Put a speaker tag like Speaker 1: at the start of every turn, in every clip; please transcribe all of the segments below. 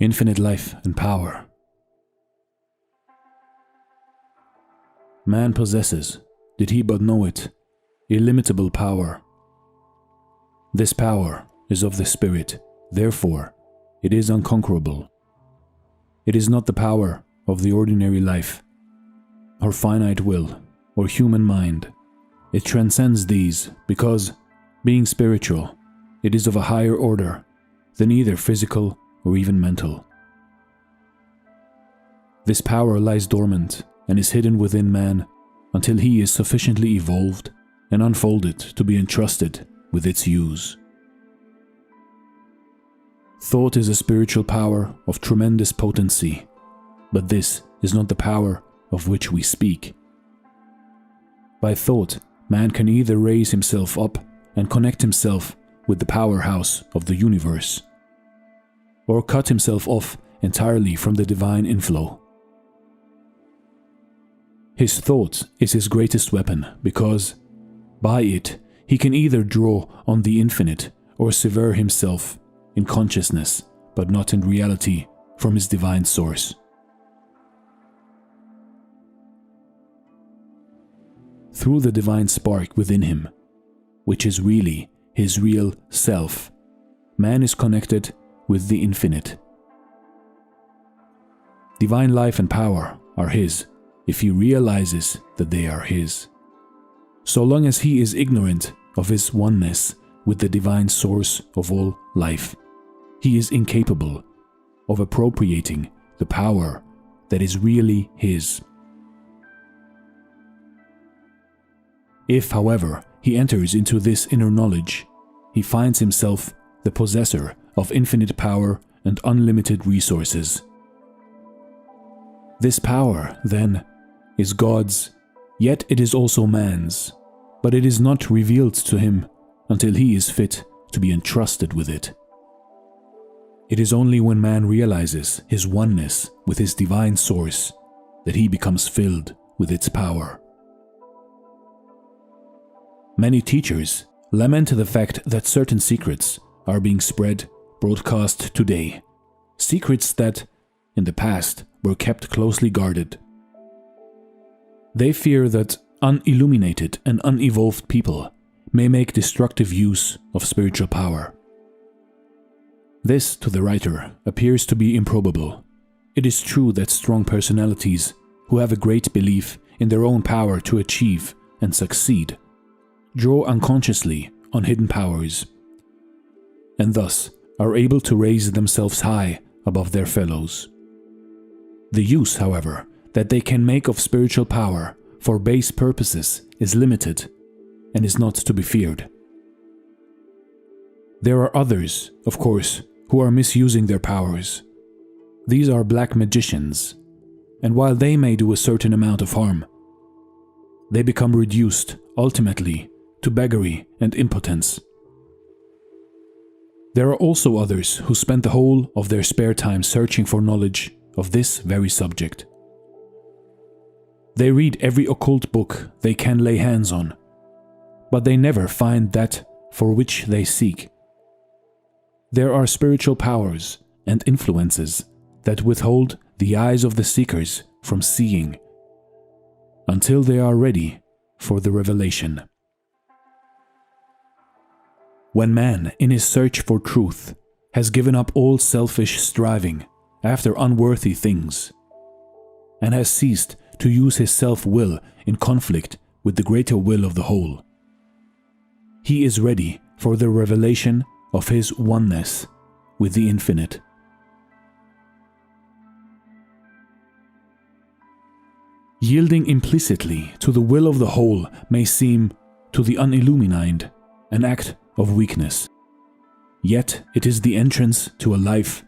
Speaker 1: infinite life and power. Man possesses, did he but know it, illimitable power. This power is of the Spirit, therefore it is unconquerable. It is not the power of the ordinary life, or finite will, or human mind. It transcends these because, being spiritual, it is of a higher order than either physical or even mental. This power lies dormant and is hidden within man until he is sufficiently evolved and unfolded to be entrusted with its use. Thought is a spiritual power of tremendous potency, but this is not the power of which we speak. By thought, man can either raise himself up and connect himself with the powerhouse of the universe, or cut himself off entirely from the divine inflow. His thought is his greatest weapon because, by it, he can either draw on the infinite or sever himself in consciousness, but not in reality, from his divine source. Through the divine spark within him, which is really his real self, man is connected with the infinite. Divine life and power are his if he realizes that they are his. So long as he is ignorant of his oneness with the divine source of all life, he is incapable of appropriating the power that is really his. If, however, he enters into this inner knowledge, he finds himself the possessor of infinite power and unlimited resources. This power, then, is God's, yet it is also man's, but it is not revealed to him until he is fit to be entrusted with it. It is only when man realizes his oneness with his divine source that he becomes filled with its power. Many teachers lament the fact that certain secrets are being spread, broadcast today, secrets that, in the past, were kept closely guarded. They fear that unilluminated and unevolved people may make destructive use of spiritual power. This, to the writer, appears to be improbable. It is true that strong personalities who have a great belief in their own power to achieve and succeed draw unconsciously on hidden powers, and thus are able to raise themselves high above their fellows. The use, however, that they can make of spiritual power for base purposes is limited and is not to be feared. There are others, of course, who are misusing their powers. These are black magicians, and while they may do a certain amount of harm, they become reduced, ultimately, to beggary and impotence. There are also others who spend the whole of their spare time searching for knowledge of this very subject. They read every occult book they can lay hands on, but they never find that for which they seek. There are spiritual powers and influences that withhold the eyes of the seekers from seeing until they are ready for the revelation. When man, in his search for truth, has given up all selfish striving after unworthy things, and has ceased to use his self-will in conflict with the greater will of the whole, he is ready for the revelation of his oneness with the infinite. Yielding implicitly to the will of the whole may seem, to the unillumined, an act of weakness. Yet it is the entrance to a life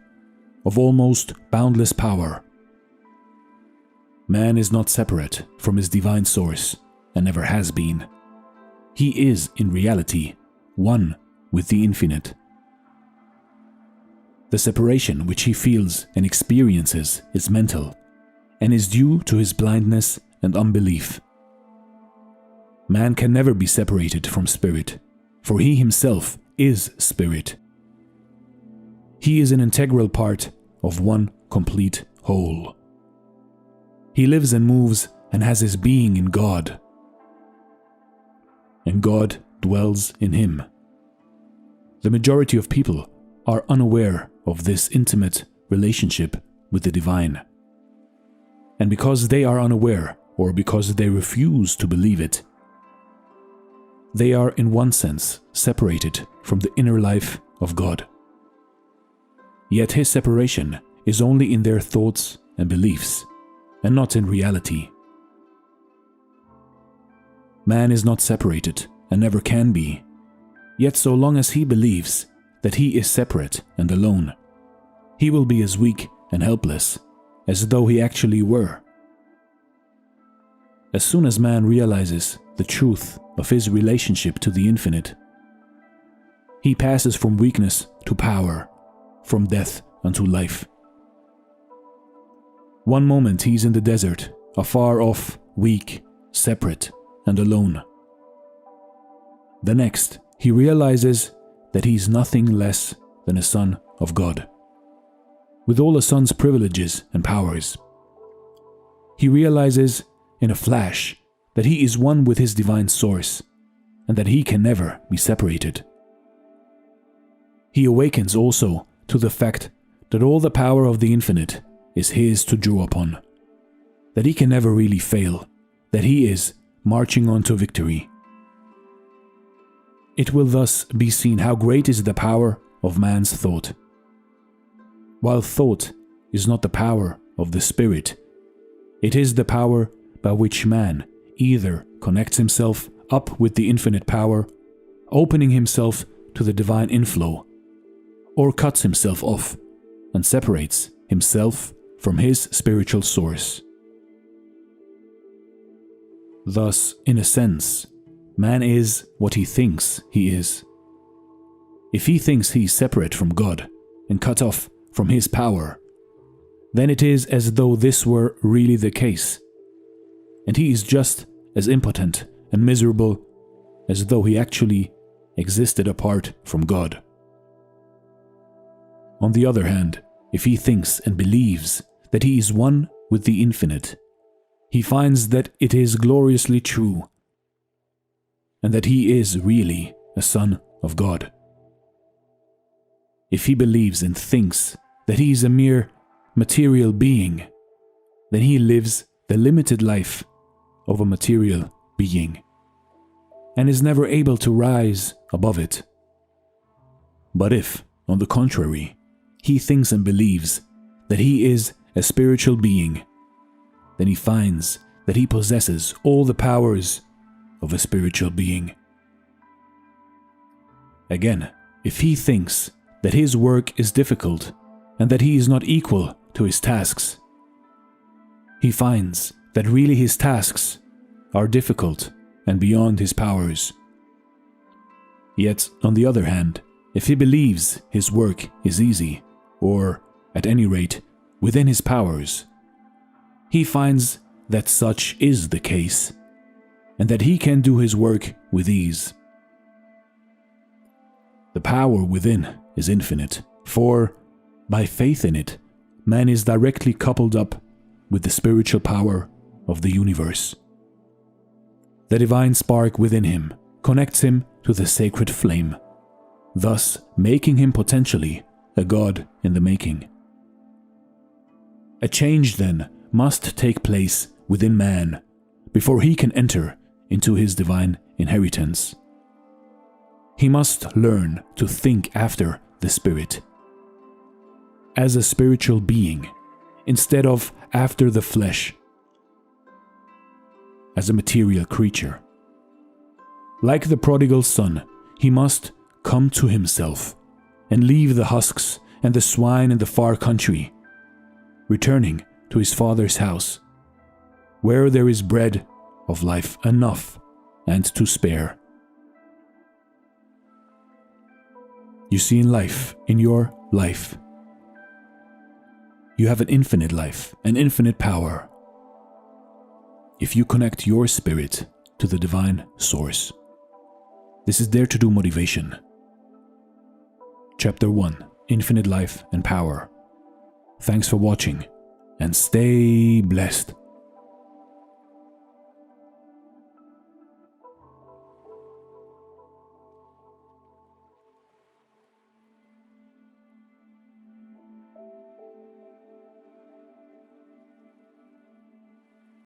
Speaker 1: of almost boundless power. Man is not separate from his divine source, and never has been. He is, in reality, one with the infinite. The separation which he feels and experiences is mental, and is due to his blindness and unbelief. Man can never be separated from spirit, for he himself is spirit. He is an integral part of one complete whole. He lives and moves and has his being in God, and God dwells in him. The majority of people are unaware of this intimate relationship with the divine. And because they are unaware, or because they refuse to believe it, they are in one sense separated from the inner life of God. Yet his separation is only in their thoughts and beliefs, and not in reality. Man is not separated and never can be, yet so long as he believes that he is separate and alone, he will be as weak and helpless as though he actually were. As soon as man realizes the truth of his relationship to the infinite, he passes from weakness to power, from death unto life. One moment he's in the desert, afar off, weak, separate, and alone. The next, he realizes that he's nothing less than a son of God, with all a son's privileges and powers. He realizes in a flash that he is one with his divine source, and that he can never be separated. He awakens also to the fact that all the power of the infinite is his to draw upon, that he can never really fail, that he is marching on to victory. It will thus be seen how great is the power of man's thought. While thought is not the power of the spirit, it is the power by which man either connects himself up with the infinite power, opening himself to the divine inflow, or cuts himself off and separates himself from his spiritual source. Thus, in a sense, man is what he thinks he is. If he thinks he is separate from God and cut off from his power, then it is as though this were really the case, and he is just as impotent and miserable as though he actually existed apart from God. On the other hand, if he thinks and believes that he is one with the infinite, he finds that it is gloriously true, and that he is really a son of God. If he believes and thinks that he is a mere material being, then he lives the limited life of a material being, and is never able to rise above it. But if, on the contrary, he thinks and believes that he is a spiritual being, then he finds that he possesses all the powers of a spiritual being. Again, if he thinks that his work is difficult and that he is not equal to his tasks, he finds that really his tasks are difficult and beyond his powers. Yet, on the other hand, if he believes his work is easy, or, at any rate, within his powers, he finds that such is the case, and that he can do his work with ease. The power within is infinite, for, by faith in it, man is directly coupled up with the spiritual power of the universe. The divine spark within him connects him to the sacred flame, thus making him potentially a god in the making. A change, then, must take place within man before he can enter into his divine inheritance. He must learn to think after the spirit, as a spiritual being, instead of after the flesh, as a material creature. Like the prodigal son, he must come to himself and leave the husks and the swine in the far country, returning to his father's house, where there is bread of life enough and to spare. You see, in life, in your life, you have an infinite life, an infinite power, if you connect your spirit to the divine source. This is Dare to Do Motivation. Chapter 1, Infinite Life and Power. Thanks for watching, and stay blessed.